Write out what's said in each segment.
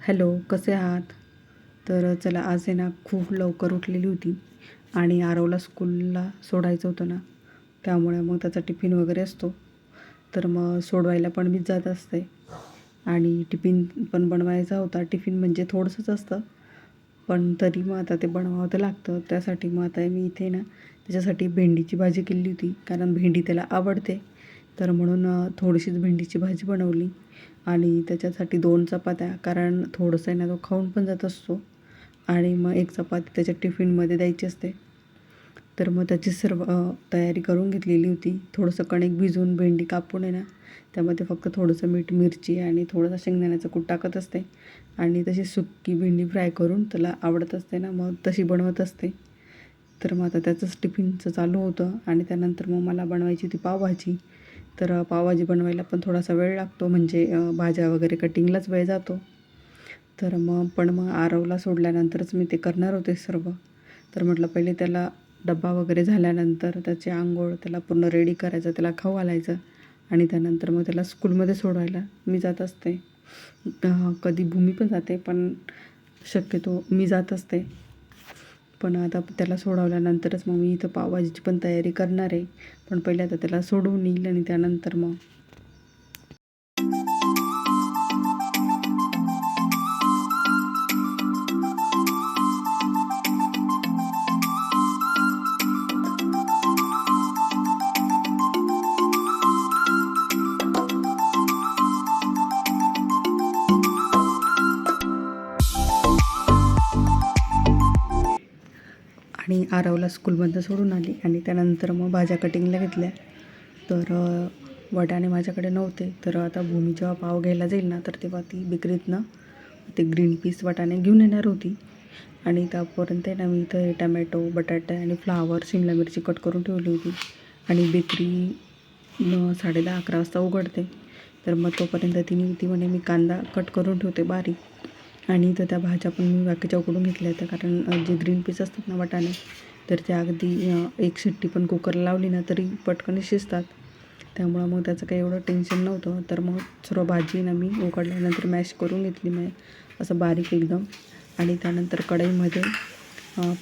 Hello, कसे आहात? तर चला, आज आहे ना खूप लवकर उठलेली होती आणि आरवला स्कूलला सोडायचं होतं ना, त्यामुळे मग त्याचा टिफिन वगैरे असतो. तर मग सोडवायला पण मीच जात असते आणि टिफिन पण बनवायचा होता. टिफिन म्हणजे थोडंसंच असतं, पण तरी मग आता ते बनवावं तर लागतं. त्यासाठी मग आता मी इथे ना त्याच्यासाठी भेंडीची भाजी केली होती, कारण भेंडी त्याला आवडते. तर म्हणून थोडीशीच भेंडीची भाजी बनवली आणि त्याच्यासाठी 2 चपात्या, कारण थोडंसं आहे ना तो खाऊन पण जात असतो आणि मग 1 चपाती त्याच्या टिफिनमध्ये द्यायची असते. तर मग त्याची सर्व तयारी करून घेतलेली होती. थोडंसं कणिक भिजवून भेंडी कापून आहे ना त्यामध्ये फक्त थोडंसं मीठ, मिरची आणि थोडासा शेंगदाण्याचं कूट टाकत असते आणि तशी सुक्की भेंडी फ्राय करून त्याला आवडत असते ना, मग तशी बनवत असते. तर मग आता त्याचंच टिफिनचं चालू होतं आणि त्यानंतर मग मला बनवायची होती पावभाजी. तर पावभाजी बनवायला पण थोडासा वेळ लागतो, म्हणजे भाज्या वगैरे कटिंगलाच वेळ जातो. तर मग आरवला सोडल्यानंतरच मी ते करणार होते सर्व. तर म्हटलं पहिले त्याला डब्बा वगैरे झाल्यानंतर त्याची अंघोळ, त्याला पूर्ण रेडी करायचं, त्याला खाऊ घालायचं आणि त्यानंतर मग त्याला स्कूलमध्ये सोडवायला मी जात असते. कधी भूमी पण जाते, पण शक्यतो मी जात असते. पण आता त्याला सोडवल्यानंतरच मग मी इथं पावभाजीची पण तयारी करणार आहे. पण पहिले आता त्याला सोडवून येईल आणि त्यानंतर मग आणि आरवला स्कूलमधनं सोडून आली आणि त्यानंतर मग भाज्या कटिंगला घेतल्या. तर वाटाणे माझ्याकडे नव्हते. तर आता भूमी जेव्हा पाव घ्यायला जाईल ना, तर तेव्हा ती बेकरीतनं ते ग्रीन पीस वाटाणे घेऊन येणार होती आणि त्यापर्यंत ना मी इथं टमॅटो, बटाटे आणि फ्लावर, शिमला मिरची कट करून ठेवली होती आणि बेकरी 10:30-11 वाजता उघडते. तर मग तोपर्यंत ती म्हणे मी कांदा कट करून ठेवते बारीक आणि तर त्या भाज्या पण मी बाकीच्या उकडून घेतल्या होत्या, कारण जे ग्रीन पीस असतात ना वाटाणे, तर ते अगदी एक शिट्टी पण कुकरला लावली ना तरी पटकन शिजतात. त्यामुळं मग त्याचं काही एवढं टेन्शन नव्हतं. तर मग सर्व भाजी ना मी उकडल्यानंतर मॅश करून घेतली, मग असं बारीक एकदम. आणि त्यानंतर कढईमध्ये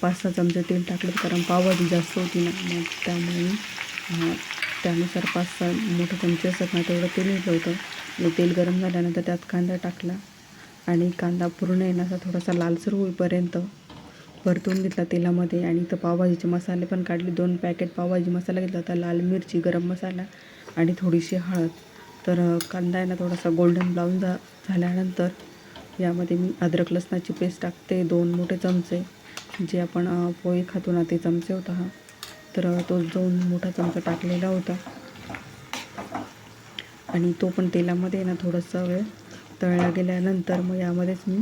5-6 चमचे तेल टाकलं, कारण पावभाजी जास्त होती ना, मग त्यामुळे त्यानुसार 5-6 मोठे चमचे असतात ना तेवढं तेल घेतलं होतं. आणि तेल गरम झाल्यानंतर त्यात कांदा टाकला आणि कांदा पूर्ण आहे ना असा थोडासा लालसर होईपर्यंत परतून घेतला तेलामध्ये. आणि इथं पावभाजीचे मसाले पण काढले. 2 पॅकेट पावभाजी मसाला घेतला होता, लाल मिरची, गरम मसाला आणि थोडीशी हळद. तर कांदा आहे ना थोडासा गोल्डन ब्राऊन झाल्यानंतर यामध्ये मी अद्रक लसणाची पेस्ट टाकते, 2 मोठे चमचे, जे आपण पोहे खातो ना ते चमचे होता हा. तर तो 2 मोठा चमचा टाकलेला होता आणि तो पण तेलामध्ये ना थोडासा वेळ तळला गेल्यानंतर मग यामध्येच मी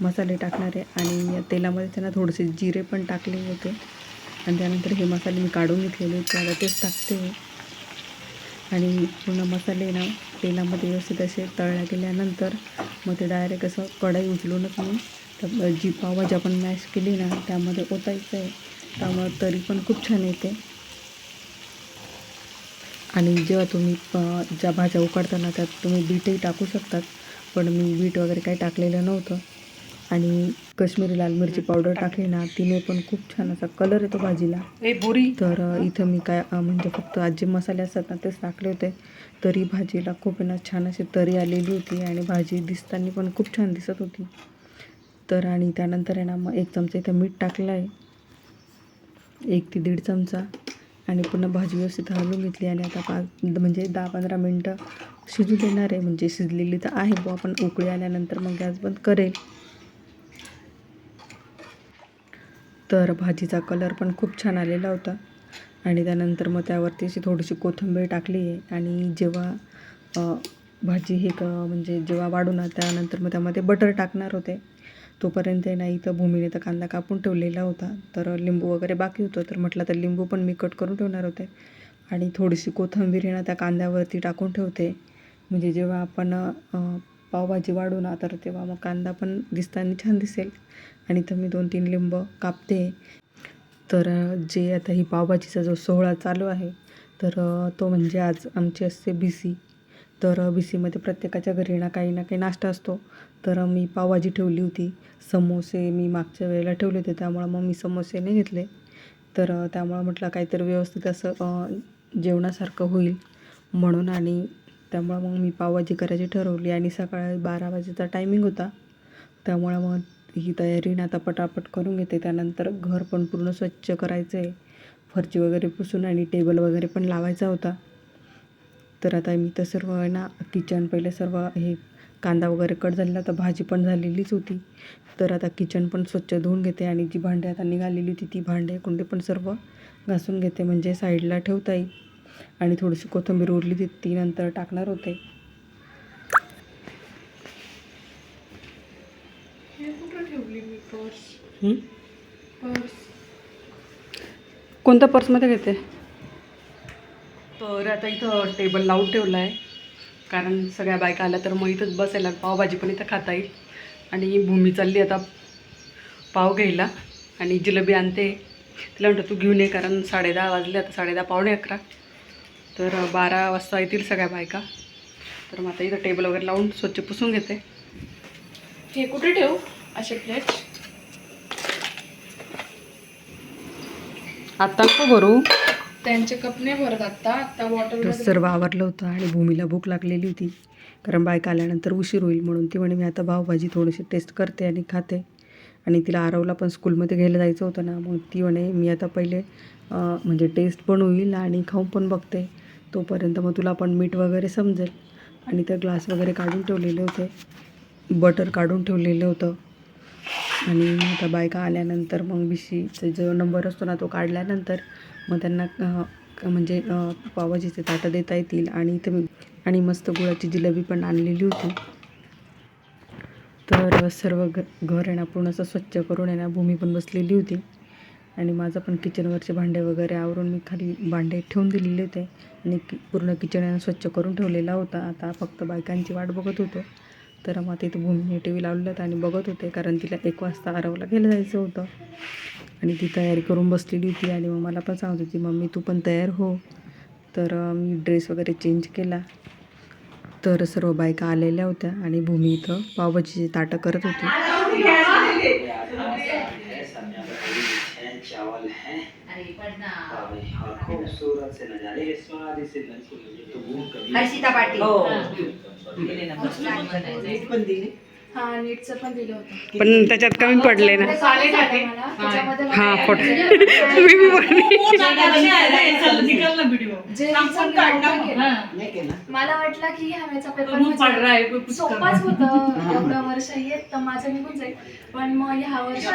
मसाले टाकणार आहे आणि या तेलामध्ये त्यांना थोडेसे जिरे पण टाकले होते आणि त्यानंतर हे मसाले मी काढून घेतलेले त्याला तेच टाकते आणि पूर्ण मसाले ना तेलामध्ये व्यवस्थित असे तळल्या गेल्यानंतर मग ते डायरेक्ट असं कढई उचलूनच मी जी पावभाजी आपण मॅश केली ना त्यामध्ये ओतायचं आहे. त्यामुळे तरी पण खूप छान येते. आणि जेव्हा तुम्ही ज्या भाज्या उकडताना त्यात तुम्ही बीटही टाकू शकतात, पण मी बीट वगैरे काही टाकलेलं नव्हतं. आणि कश्मीरी लाल मिरची पावडर टाकली ना, तिने पण खूप छान असा कलर येतो भाजीला. तर इथं मी काय म्हणजे फक्त आज जे मसाले असतात ना तेच टाकले होते, तरी भाजीला खूप ना छान अशी तरी आलेली होती आणि भाजी दिसताना पण खूप छान दिसत होती. तर आणि त्यानंतर आहे ना मग 1 चमचा इथं मीठ टाकलं आहे, 1 ते 1.5 चमचा, आणि पुन्हा भाजी व्यवस्थित हलवून घेतली आणि आता म्हणजे 10-15 मिनटं शिजू देणार आहे. म्हणजे शिजलेली तर आहे बुवा, पण उकळी आल्यानंतर मग गॅस बंद करेल. तर भाजीचा कलर पण खूप छान आलेला होता आणि त्यानंतर मग त्यावरती अशी थोडीशी कोथिंबीर टाकली आहे. आणि जेव्हा भाजी म्हणजे जेव्हा वाढू ना त्यानंतर मग त्यामध्ये बटर टाकणार होते. तोपर्यंत ना इथं भूमीने तर कांदा कापून ठेवलेला होता, तर लिंबू वगैरे बाकी होतं, तर म्हटलं तर लिंबू पण मी कट करून ठेवणार होते आणि थोडीशी कोथिंबीर ना त्या कांद्यावरती टाकून ठेवते. म्हणजे जेव्हा आपण पावभाजी वाढू ना तर तेव्हा मग कांदा पण दिसताना छान दिसेल. आणि इथं मी 2-3 लिंबू कापते. तर जे आता ही पावभाजीचा जो सोहळा चालू आहे, तर तो म्हणजे आज आमची असते BC. तर BCमध्ये प्रत्येकाच्या घरी ना काही ना काही नाश्ता असतो. तर मी पावभाजी ठेवली होती. समोसे मी मागच्या वेळेला ठेवले होते, त्यामुळं मग मी समोसे नाही घेतले. तर त्यामुळं म्हटलं काहीतरी व्यवस्थित असं जेवणासारखं होईल म्हणून, आणि त्यामुळं मग मी पावभाजी करायची ठरवली. आणि सकाळी 12 वाजेचा टायमिंग होता, त्यामुळं मग ही तयारी ना आता पटापट करून घेते. त्यानंतर घर पण पूर्ण स्वच्छ करायचं आहे, फरची वगैरे पुसून, आणि टेबल वगैरे पण लावायचा होता. तर आता मी तर सर्व आहे ना किचन पहिले सर्व हे कांदा वगैरे कट झालेला, तर भाजी पण झालेलीच होती. तर आता किचन पण स्वच्छ धुवून घेते, आणि जी भांडी आता निघालेली होती ती भांडे कुंडे पण सर्व घासून घेते, म्हणजे साईडला ठेवता येईल. आणि थोडीशी कोथिंबीर उरली होती ती नंतर टाकणार होते. कोणत्या पर्समध्ये घेते? तर आता इथं टेबल लावून ठेवला आहे, कारण सगळ्या बायका आल्या तर मग इथंच बसायला, पावभाजी पण इथं खाता येईल. आणि भूमी चालली आता पाव घ्यायला, आणि जिलेबी आणते. तिला म्हणतं तू घेऊन ये, कारण 10:30 वाजले आता, 10:30 पावणे 11. तर 12 वाजता येतील सगळ्या बायका. तर मग आता इथं टेबल वगैरे लावून स्वच्छ पुसून घेते. हे कुठे ठेवू असे प्लेट? आत्ता नको भरू, त्यांचे कप नाही भरत आता वॉटर. सर्व आवरलं होतं. आणि भूमीला भूक लागलेली होती, कारण बायका आल्यानंतर उशीर होईल म्हणून. ती म्हणे मी आता पावभाजी थोडीशी टेस्ट करते आणि खाते. आणि तिला आरवला पण स्कूलमध्ये घ्यायला जायचं होतं ना, मग ती म्हणे मी आता पहिले म्हणजे टेस्ट पण होईल आणि खाऊन पण बघते, तोपर्यंत मग तुला पण मीठ वगैरे समजेल. आणि ते ग्लास वगैरे काढून ठेवलेले होते, बटर काढून ठेवलेलं होतं. आणि आता बायका आल्यानंतर मग बिशीचा जो नंबर असतो ना तो काढल्यानंतर मग त्यांना म्हणजे पावभाजीचे ताटं देता येतील. आणि इथे आणि मस्त गुळाची जिलेबी पण आणलेली होती. तर सर्व घर आहे ना पूर्ण असं स्वच्छ करून आहे ना भूमी पण बसलेली होती. आणि माझं पण किचनवरचे भांडे वगैरे आवरून मी खाली भांडे ठेवून दिलेले होते, आणि पूर्ण किचन आहे स्वच्छ करून ठेवलेला होता. आता फक्त बायकांची वाट बघत होतो. तर मग तिथं भूमीने TV लावलं होतं आणि बघत होते, कारण तिला 1 वाजता आरवला घ्यायला जायचं होतं. आणि ती तयारी करून बसलेली होती, आणि मग मला पण सांगत होती मम्मी तू पण तयार हो. तर मी ड्रेस वगैरे चेंज केला. तर सर्व बायका आलेल्या होत्या, आणि भूमी इथं पावभाजीची ताटं करत होती. पण त्याच्यात कमी पडले ना. हा फोटो मला वाटलं की ह्याचा पेपर सोपाच होतं, एवढं वर्ष येत तर माझं निघून जाईल. पण मग ह्या वर्षी